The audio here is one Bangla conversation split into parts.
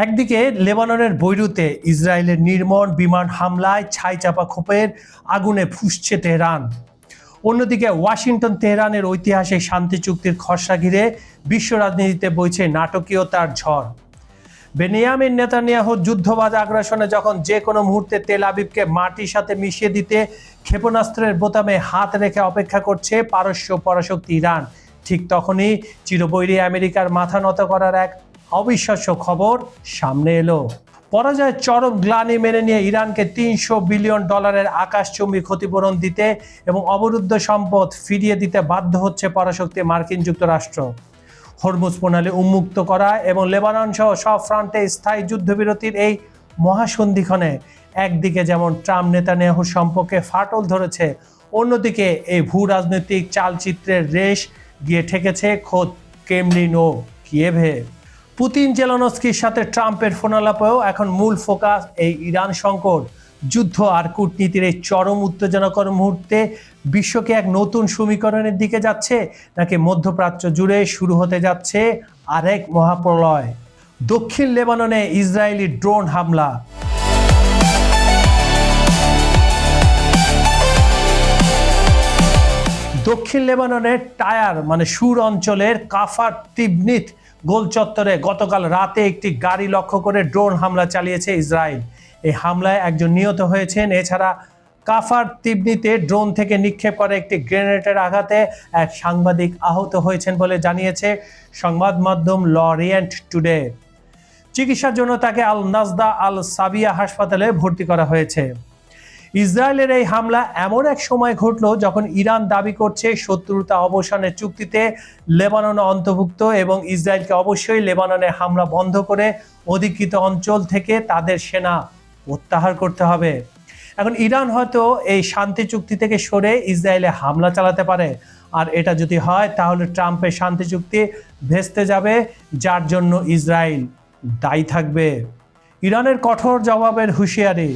একদিকে লেবাননের বৈরুতে ইসরায়েলের নির্মম বিমান হামলায় ছাইচাপা ক্ষোভের আগুনে ফুঁসছে তেহরান। অন্যদিকে ওয়াশিংটন তেহরানের ঐতিহাসিক শান্তি চুক্তির খসড়া ঘিরে বিশ্ব রাজনীতিতে বইছে নাটকীয়তার ঝড়। বেনিয়ামিন নেতানিয়াহুর যুদ্ধবাজ আগ্রাসনে যখন যে কোনো মুহূর্তে তেল আবিবকে মাটির সাথে মিশিয়ে দিতে ক্ষেপণাস্ত্রের বোতামে হাত রেখে অপেক্ষা করছে পারস্য পরাশক্তি ইরান, ঠিক তখনই চিরবৈরী আমেরিকার মাথা নত করার এক অবিশ্বাস্য খবর সামনে এলো। পরাজয়ের চরম গ্লানি মেনে নিয়ে ইরানকে $300 বিলিয়ন আকাশচুম্বী ক্ষতিপূরণ দিতে এবং অবরুদ্ধ সম্পদ ফিরিয়ে দিতে বাধ্য হচ্ছে পরাশক্তি মার্কিন যুক্তরাষ্ট্র। হরমুজ প্রণালী উন্মুক্ত করা এবং লেবানন সহ সব ফ্রন্টে স্থায়ী যুদ্ধবিরতির এই মহাসন্ধিক্ষণে একদিকে যেমন ট্রাম্প নেতানিয়াহুর সম্পর্কে ফাটল ধরেছে, অন্যদিকে এই ভূ রাজনৈতিক চালচিত্রের রেশ গিয়ে ঠেকেছে খোদ ক্রেমলিন ও কিয়েভে। পুতিন জেলেনস্কির সাথে ট্রাম্পের ফোনালাপেও এখন মূল ফোকাস এই ইরান সংকট। যুদ্ধ আর কূটনীতির এই চরম উত্তেজনাকর মুহূর্তে বিশ্বকে এক নতুন সমীকরণের দিকে যাচ্ছে, নাকি মধ্যপ্রাচ্য জুড়ে শুরু হতে যাচ্ছে আরেক মহাপ্রলয়? দক্ষিণ লেবাননে ইসরায়েলি ড্রোন হামলা। দক্ষিণ লেবাননের টায়ার সুর অঞ্চলের কাফার তিবনিত গোল চত্বরে গতকাল রাতে একটি গাড়ি লক্ষ্য করে ড্রোন হামলা চালিয়েছে ইসরায়েল। এই হামলায় একজন নিহত হয়েছেন। এছাড়া কাফার তিবনিতে ড্রোন থেকে নিক্ষেপ করা একটি গ্রেনেডের আঘাতে এক সাংবাদিক আহত হয়েছেন বলে জানিয়েছে সংবাদ মাধ্যম লরিয়েন্ট টুডে। চিকিৎসার জন্য তাকে আল নাজদা আল সাবিয়া হাসপাতালে ভর্তি করা হয়েছে। ইসরায়েলের এই হামলা এমন এক সময় ঘটল যখন ইরান দাবি করছে শত্রুতা অবসানের চুক্তিতে লেবানন অন্তর্ভুক্ত এবং ইসরায়েলকে অবশ্যই লেবাননে হামলা বন্ধ করে অধিকৃত অঞ্চল থেকে তাদের সেনা প্রত্যাহার করতে হবে। এখন ইরান হয়তো এই শান্তি চুক্তি থেকে সরে ইসরায়েলে হামলা চালাতে পারে, আর এটা যদি হয় তাহলে ট্রাম্পের শান্তি চুক্তি ভেস্তে যাবে, যার জন্য ইসরায়েল দায়ী থাকবে। ইরানের কঠোর জবাবের হুঁশিয়ারি।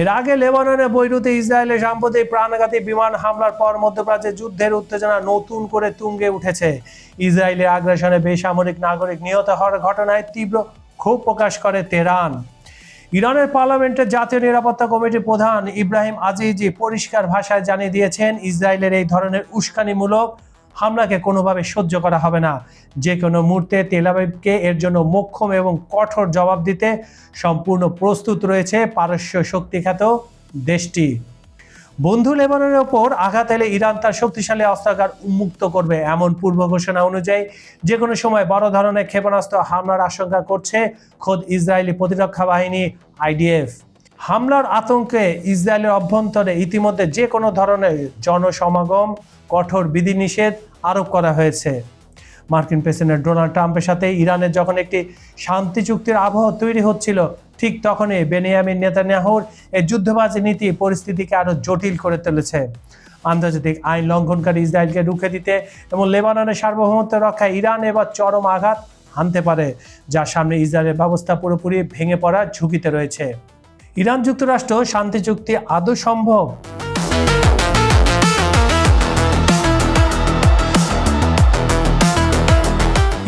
এর আগে লেবাননে বৈরুতে ইসরায়েলের সাম্প্রতিক প্রাণঘাতী বিমান হামলার পর মধ্যপ্রাচ্যে যুদ্ধের উত্তেজনা নতুন করে তুঙ্গে উঠেছে। ইসরায়েলের আগ্রাসনে বেসামরিক নাগরিক নিহত হওয়ার ঘটনায় তীব্র ক্ষোভ প্রকাশ করে তেহরান। ইরানের পার্লামেন্টের জাতীয় নিরাপত্তা কমিটির প্রধান ইব্রাহিম আজিজি পরিষ্কার ভাষায় জানিয়ে দিয়েছেন, ইসরায়েলের এই ধরনের উস্কানিমূলক হামলাকে কোনোভাবে সহ্য করা হবে না। যে কোনো মুহূর্তে তেল আবিবকে এর জন্য মোক্ষম এবং কঠোর জবাব দিতে সম্পূর্ণ প্রস্তুত রয়েছে পারস্য শক্তিখ্যাত দেশটি। বন্ধু লেবাননের ওপর আঘাত এলে ইরান তার শক্তিশালী অস্ত্রাগার উন্মুক্ত করবে, এমন পূর্ব ঘোষণা অনুযায়ী যে কোনো সময় বড় ধরনের ক্ষেপণাস্ত্র হামলার আশঙ্কা করছে খোদ ইসরায়েলি প্রতিরক্ষা বাহিনী IDF। হামলার আতঙ্কে ইসরায়েলের অভ্যন্তরে ইতিমধ্যে যে কোনো ধরনের জনসমাগম কঠোর বিধিনিষেধ আরোপ করা হয়েছে। মার্কিন প্রেসিডেন্ট ডোনাল্ড ট্রাম্পের সাথে ইরানের যখন একটি শান্তি চুক্তির আবহ তৈরি হচ্ছিল, ঠিক তখনই বেনিয়ামিন নেতানিয়াহুর এই যুদ্ধবাজি নীতি পরিস্থিতিকে আরো জটিল করে তুলেছে। আন্তর্জাতিক আইন লঙ্ঘনকারী ইসরায়েলকে রুখে দিতে এবং লেবাননের সার্বভৌমত্ব রক্ষায় ইরান এবার চরম আঘাত হানতে পারে, যার সামনে ইসরায়েলের ব্যবস্থা পুরোপুরি ভেঙে পড়ার ঝুঁকিতে রয়েছে। ইরান যুক্তরাষ্ট্র শান্তি চুক্তি আদৌ সম্ভব?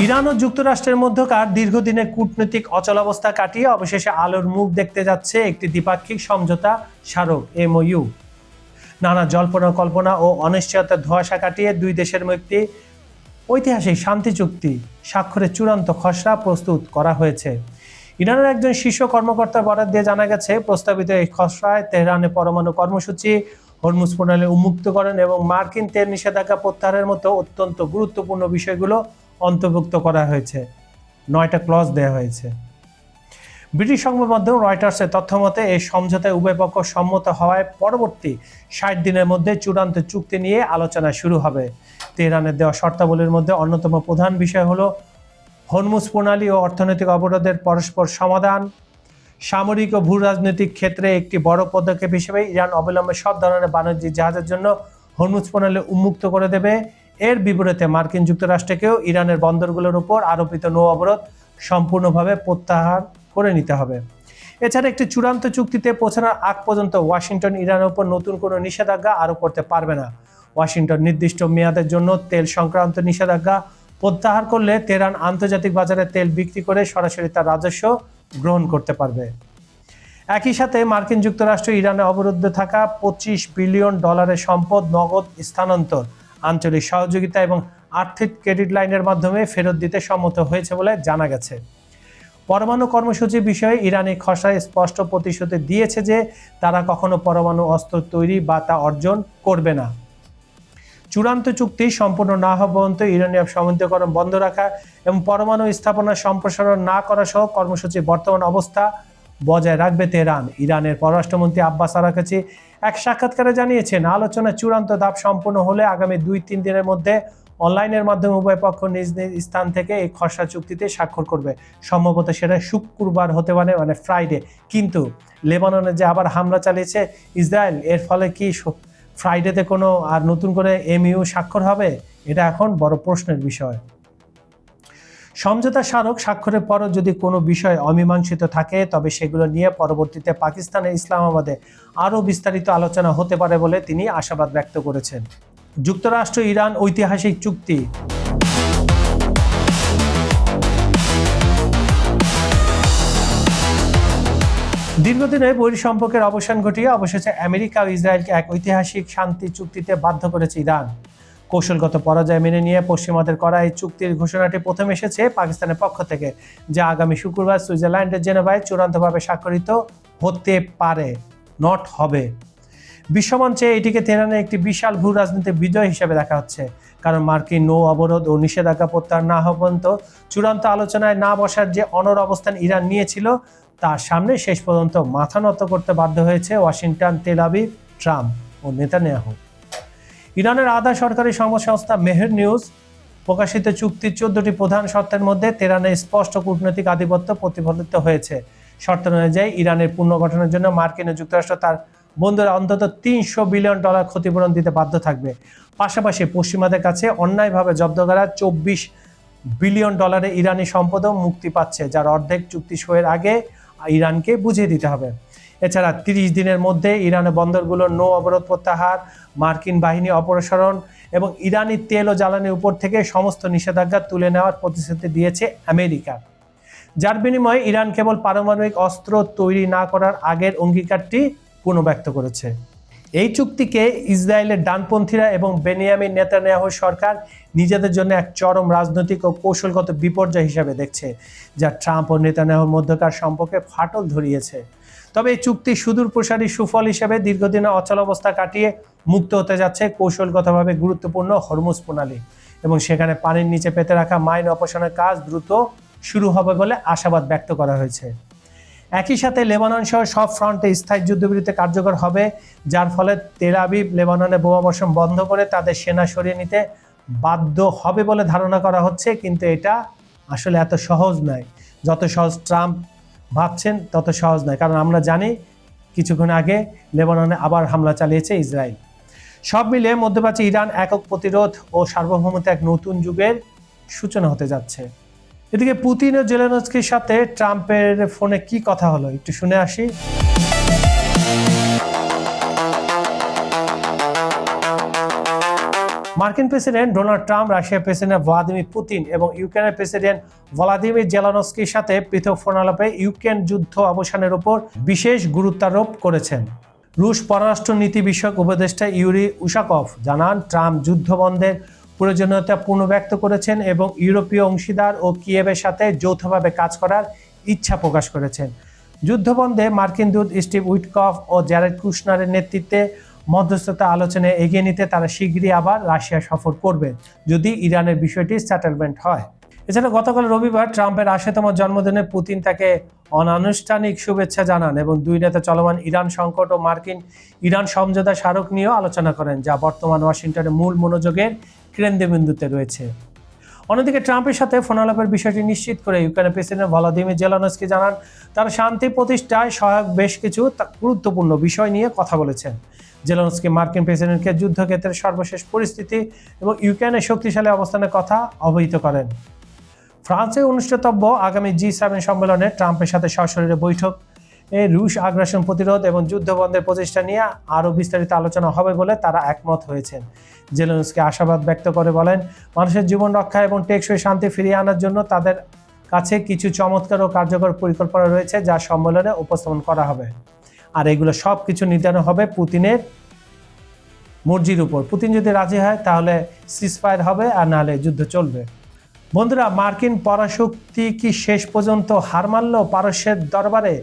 ইরান ও যুক্তরাষ্ট্রের মধ্যকার দীর্ঘদিনের কূটনৈতিক অচলাবস্থা কাটিয়ে অবশেষে আলোর মুখ দেখতে যাচ্ছে একটি দ্বিপাক্ষিক সমঝোতা স্মারক MOU। নানা জল্পনা কল্পনা ও অনিশ্চয়তার ধোঁয়াশা কাটিয়ে দুই দেশের মধ্যে ঐতিহাসিক শান্তি চুক্তি স্বাক্ষরের চূড়ান্ত খসড়া প্রস্তুত করা হয়েছে। ইরানের একজন শীর্ষ কর্মকর্তার বরাত দিয়ে জানা গেছে, প্রস্তাবিত এই খসড়ায় তেহরানের পরমাণু কর্মসূচি, হরমুজ প্রণালী উন্মুক্তকরণ এবং মার্কিন তেল নিষেধাজ্ঞা প্রত্যাহারের মতো অত্যন্ত গুরুত্বপূর্ণ বিষয়গুলো অন্তর্ভুক্ত করা হয়েছে। 9টা ক্লজ দেওয়া হয়েছে। ব্রিটিশ সংবাদ মাধ্যম রয়টার্সের তথ্য মতে এই সমঝোতায় উভয় পক্ষ সম্মত হওয়ায় পরবর্তী 60 দিনের মধ্যে চূড়ান্ত চুক্তি নিয়ে আলোচনা শুরু হবে। তেহরানের দেওয়া শর্তাবলীর মধ্যে অন্যতম প্রধান বিষয় হলো হরমুজ প্রণালী ও অর্থনৈতিক অবরোধের পরস্পর সমাধান। সামরিক ও ভূ রাজনৈতিক ক্ষেত্রে একটি বড় পদক্ষেপ হিসেবে ইরান অবিলম্বে সব ধরনের বাণিজ্যিক জাহাজের জন্য হরমুজ প্রণালী উন্মুক্ত করে দেবে। এর বিপরীতে মার্কিন যুক্তরাষ্ট্রকেও ইরানের বন্দরগুলোর উপর আরোপিত নৌ অবরোধ সম্পূর্ণভাবে প্রত্যাহার করে নিতে হবে। এছাড়া একটি চূড়ান্ত চুক্তিতে পৌঁছানোর আগ পর্যন্ত ওয়াশিংটন ইরানের উপর নতুন কোনো নিষেধাজ্ঞা আরোপ করতে পারবে না। ওয়াশিংটন নির্দিষ্ট মেয়াদের জন্য তেল সংক্রান্ত নিষেধাজ্ঞা প্রত্যাহার করলে তেহরান আন্তর্জাতিক বাজারে তেল বিক্রি করে সরাসরি তার রাজস্ব গ্রহণ করতে পারবে। একই সাথে মার্কিন যুক্তরাষ্ট্র ইরানে অবরুদ্ধ থাকা $25 বিলিয়ন সম্পদ নগদ স্থানান্তর, আঞ্চলিক সহযোগিতা এবং আর্থিক ক্রেডিট লাইনের মাধ্যমে ফেরত দিতে সম্মত হয়েছে বলে জানা গেছে। পরমাণু কর্মসূচি বিষয়ে ইরানি খসড়ায় স্পষ্ট প্রতিশ্রুতি দিয়েছে যে তারা কখনো পরমাণু অস্ত্র তৈরি বা তা অর্জন করবে না। চূড়ান্ত চুক্তি সম্পূর্ণ না হওয়া পর্যন্ত ইউরেনিয়াম সমৃদ্ধকরণ বন্ধ রাখা এবং পরমাণু স্থাপনা সম্প্রসারণ না করা সহ কর্মসূচির বর্তমান অবস্থা বজায় রাখবে তেহরান। ইরানের পররাষ্ট্রমন্ত্রী আব্বাস আরাকচি এক সাক্ষাৎকারে জানিয়েছেন, আলোচনা চূড়ান্ত ধাপ সম্পূর্ণ হলে আগামী 2-3 দিনের মধ্যে অনলাইনের মাধ্যমে উভয় পক্ষ নিজ নিজ স্থান থেকে এই খসড়া চুক্তিতে স্বাক্ষর করবে। সম্ভবত সেটা শুক্রবার হতে পারে, মানে ফ্রাইডে। কিন্তু লেবাননে যে আবার হামলা চালিয়েছে ইসরায়েল, এর ফলে কি ফ্রাইডেতে কোনো আর নতুন করে এমইউ স্বাক্ষর হবে? এটা এখন বড় প্রশ্নের বিষয়। সমঝোতা স্মারক স্বাক্ষরের পরও যদি কোনো বিষয় অমীমাংসিত থাকে তবে সেগুলো নিয়ে পরবর্তীতে পাকিস্তানের ইসলামাবাদে আরও বিস্তারিত আলোচনা হতে পারে বলে তিনি আশাবাদ ব্যক্ত করেছেন। যুক্তরাষ্ট্র ইরান ঐতিহাসিক চুক্তি। দীর্ঘদিনের বৈরী সম্পর্কের অবসান ঘটিয়ে অবশেষে আমেরিকা ও ইসরায়েলকে এক ঐতিহাসিক শান্তি চুক্তিতে বাধ্য করেছে ইরান। কৌশলগত পরাজয় মেনে নিয়ে পশ্চিমাদের করা এই চুক্তির ঘোষণাটি প্রথম এসেছে পাকিস্তানের পক্ষ থেকে, যা আগামী শুক্রবার সুইজারল্যান্ডের জেনেভায় চূড়ান্তভাবে স্বাক্ষরিত হতে পারে, নট হবে। বিশ্বমঞ্চে এটিকে তেহরানের একটি বিশাল ভূ রাজনৈতিক বিজয় হিসেবে দেখা হচ্ছে, কারণ মার্কিন নৌ অবরোধ ও নিষেধাজ্ঞা প্রত্যাহার না হওয়া পর্যন্ত চূড়ান্ত আলোচনায় না বসার যে অনড় অবস্থান ইরান নিয়েছিল তার সামনে শেষ পর্যন্ত মাথা নত করতে বাধ্য হয়েছে ওয়াশিংটন, তেল আবিব, ট্রাম্প ও নেতানিয়াহু। ইরানের আধা সরকারি সংবাদ সংস্থা মেহের নিউজ প্রকাশিত চুক্তির 14টি প্রধান শর্তের মধ্যে তেহরানের স্পষ্ট কূটনৈতিক আধিপত্য প্রতিফলিত হয়েছে। শর্ত অনুযায়ী ইরানের পুনর্গঠনের জন্য মার্কিন ও যুক্তরাষ্ট্র তার বন্ধুরা অন্তত $300 বিলিয়ন ক্ষতিপূরণ দিতে বাধ্য থাকবে। পাশাপাশি পশ্চিমাদের কাছে অন্যায়ভাবে জব্দ করা $24 বিলিয়ন ইরানি সম্পদও মুক্তি পাচ্ছে, যার অর্ধেক চুক্তি সইয়ের আগে ইরানকে বুঝিয়ে দিতে হবে। এছাড়া 30 দিনের মধ্যে ইরানের বন্দরগুলোর নৌ অবরোধ প্রত্যাহার, মার্কিন বাহিনী অপসারণ এবং ইরানি তেল ও জ্বালানির উপর থেকে সমস্ত নিষেধাজ্ঞা তুলে নেওয়ার প্রতিশ্রুতি দিয়েছে আমেরিকা, যার বিনিময়ে ইরান কেবল পারমাণবিক অস্ত্র তৈরি না করার আগের অঙ্গীকারটি পুনর্ব্যক্ত করেছে। এই চুক্তিকে ইসরায়েলের ডানপন্থীরা এবং বেনিয়ামিন নেতানিয়াহুর সরকার নিজেদের জন্য এক চরম রাজনৈতিক ও কৌশলগত বিপর্যয় হিসেবে দেখছে, যা ট্রাম্প ও নেতানিয়াহুর মধ্যকার সম্পর্কে ফাটল ধরিয়েছে। তবে এই চুক্তি সুদূর প্রসারী সুফল হিসেবে দীর্ঘদিনের অচল অবস্থা কাটিয়ে মুক্ত হতে যাচ্ছে কৌশলগতভাবে গুরুত্বপূর্ণ হরমুজ প্রণালী, এবং সেখানে পানির নিচে পেতে রাখা মাইন অপসারণের কাজ দ্রুত শুরু হবে বলে আশাবাদ ব্যক্ত করা হয়েছে। একই সাথে লেবানন সহ সব ফ্রন্টে স্থায়ী যুদ্ধবিরতি কার্যকর হবে, যার ফলে তেল আবিব লেবাননে বোমাবর্ষণ বন্ধ করে তাদের সেনা সরিয়ে নিতে বাধ্য হবে বলে ধারণা করা হচ্ছে। কিন্তু এটা আসলে এত সহজ নয়। যত সহজ ট্রাম্প ভাবছেন তত সহজ নয়, কারণ আমরা জানি কিছুক্ষণ আগে লেবাননে আবার হামলা চালিয়েছে ইসরায়েল। সব মিলিয়ে মধ্যপ্রাচ্যে ইরান একক প্রতিরোধ ও সার্বভৌমত্ব এক নতুন যুগের সূচনা হতে যাচ্ছে। এদিকে পুতিন ও জেলেনস্কির সাথে ট্রাম্পের ফোনে কি কথা হলো একটু শুনে আসি। মার্কিন প্রেসিডেন্ট ডোনাল্ড ট্রাম্প, রাশিয়ার প্রেসিডেন্ট ভ্লাদিমির পুতিন এবং ইউক্রেনের প্রেসিডেন্ট ভলোদিমির জেলেনস্কির সাথে পৃথক ফোনালাপে ইউক্রেন যুদ্ধ অবসানের উপর বিশেষ গুরুত্বারোপ করেছেন। রুশ পররাষ্ট্র নীতি বিষয়ক উপদেষ্টা ইউরি উশাকভ জানান, ট্রাম্প যুদ্ধ বন্ধের প্রয়োজনীয়তা পুনর্ব্যক্ত করেছেন এবং ইউরোপীয় অংশীদার ও কিয়েভের সাথে যৌথভাবে কাজ করার ইচ্ছা প্রকাশ করেছেন। যুদ্ধবন্ধে মার্কিন দূত স্টিভ উইটকফ ও জ্যারেড কুশনারের নেতৃত্বে মধ্যস্থতা আলোচনায় এগিয়ে নিতে তারা শীঘ্রই আবার রাশিয়া সফর করবেন যদি ইরানের বিষয়টি সেটেলমেন্ট হয়। এছাড়া গতকাল রবিবার ট্রাম্পের 80তম জন্মদিনে পুতিন তাকে অনানুষ্ঠানিক শুভেচ্ছা জানান এবং দুই নেতা চলমান ইরান সংকট ও মার্কিন ইরান সমঝোতা স্মারক নিয়েও আলোচনা করেন, যা বর্তমান ওয়াশিংটনের মূল মনোযোগের কেন্দ্রবিন্দুতে রয়েছে। অন্যদিকে ট্রাম্পের সাথে ফোনালাপের বিষয়টি নিশ্চিত করে ইউক্রেনের প্রেসিডেন্ট ভলোদিমির জেলেনস্কি জানান, তারা শান্তি প্রতিষ্ঠায় সহায়ক বেশ কিছু গুরুত্বপূর্ণ বিষয় নিয়ে কথা বলেছেন। জেলেনস্কি মার্কিন প্রেসিডেন্টকে যুদ্ধক্ষেত্রের সর্বশেষ পরিস্থিতি এবং ইউক্রেনের শক্তিশালী অবস্থানের কথা অবহিত করেন। ফ্রান্সে অনুষ্ঠিতব্য আগামী G7 সম্মেলনে ট্রাম্পের সাথে সশরীরে বৈঠক এই রুশ আগ্রাসন প্রতিরোধ এবং যুদ্ধবন্ধের প্রচেষ্টা নিয়ে আরও বিস্তারিত আলোচনা হবে বলে তারা একমত হয়েছেন। জেলেনস্কি আশাবাদ ব্যক্ত করে বলেন, মানুষের জীবন রক্ষা এবং টেকসই শান্তি ফিরিয়ে আনার জন্য তাদের কাছে কিছু চমৎকার ও কার্যকর পরিকল্পনা রয়েছে যা সম্মেলনে উপস্থাপন করা হবে। আর এগুলো সব কিছু নির্ধারণ হবে পুতিনের মর্জির উপর। পুতিন যদি রাজি হয় তাহলে সিজফায়ার হবে, আর নাহলে যুদ্ধ চলবে। বন্ধুরা, মার্কিন পরাশক্তি কি শেষ পর্যন্ত হার মানল পারস্যের দরবারে?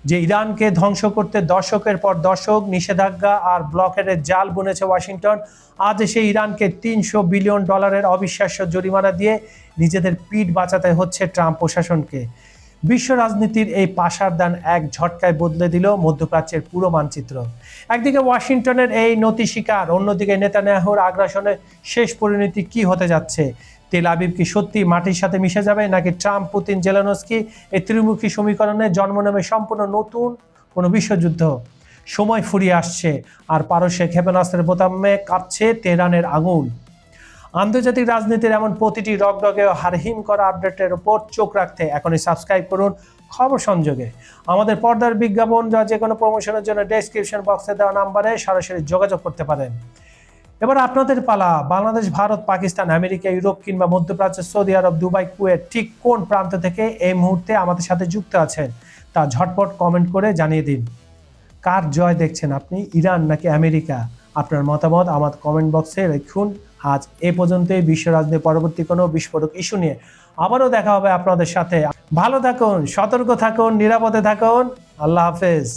যে ইরানকে ধ্বংস করতে দশকের পর দশক নিষেধাজ্ঞা আর ব্লকের জাল বুনেছে ওয়াশিংটন, আজ এসে ইরানকে $300 বিলিয়ন অবিশ্বাস্য জরিমানা দিয়ে নিজেদের পিঠ বাঁচাতে হচ্ছে ট্রাম্প প্রশাসনকে। বিশ্ব রাজনীতির এই পাশার দান এক ঝটকায় বদলে দিল মধ্যপ্রাচ্যের পুরো মানচিত্র। একদিকে ওয়াশিংটনের এই নতি শিকার, অন্যদিকে নেতানিয়াহুর আগ্রাসনের শেষ পরিণতি কি হতে যাচ্ছে? তেল আবিব কি সত্যি মাটির সাথে মিশে যাবে, নাকি ট্রাম্প, পুতিন, জেলেনস্কি এই ত্রিমুখী সমীকরণে জন্ম নেবে সম্পূর্ণ নতুন কোনো বিশ্বযুদ্ধ? সময় ফুরিয়ে আসছে, আর পারস্যে ক্ষেপণাস্ত্রের বোতামে কাঁপছে তেহরানের আঙুল। আন্তর্জাতিক রাজনীতির এমন প্রতিটি রগরগে ও হারহিম করা আপডেটের উপর চোখ রাখতে এখনই সাবস্ক্রাইব করুন খবর সংযোগে। আমাদের পর্দার বিজ্ঞাপন বা যে কোনো প্রমোশনের জন্য ডেসক্রিপশন বক্সে দেওয়া নাম্বারে সরাসরি যোগাযোগ করতে পারেন। এবার আপনাদের পালা। বাংলাদেশ, ভারত, পাকিস্তান, আমেরিকা, ইউরোপ কিংবা মধ্যপ্রাচ্য, সৌদি আরব, দুবাই, কুয়েত ঠিক কোন প্রান্ত থেকে এই মুহূর্তে আমাদের সাথে যুক্ত আছেন তা ঝটপট কমেন্ট করে জানিয়ে দিন। কার জয় দেখছেন আপনি, ইরান নাকি আমেরিকা? আপনার মতামত আমার কমেন্ট বক্সে লিখুন। আজ এ পর্যন্তই। বিশ্ব রাজনীতির পরবর্তী কোনো বিস্ফোরক ইস্যু নিয়ে আবারও দেখা হবে আপনাদের সাথে। ভালো থাকুন, সতর্ক থাকুন, নিরাপদে থাকুন। আল্লাহ হাফেজ।